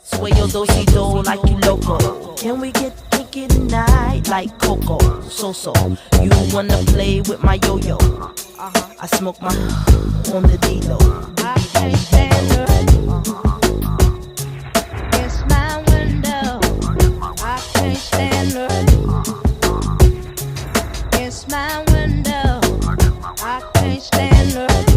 Sway your do-si-do like you loco. Can we get kinky tonight like Coco? So, you wanna play with my yo-yo? I smoke my on the D-Lo. I can't stand her. It's my window. I can't stand her. It's my window. I can't stand her.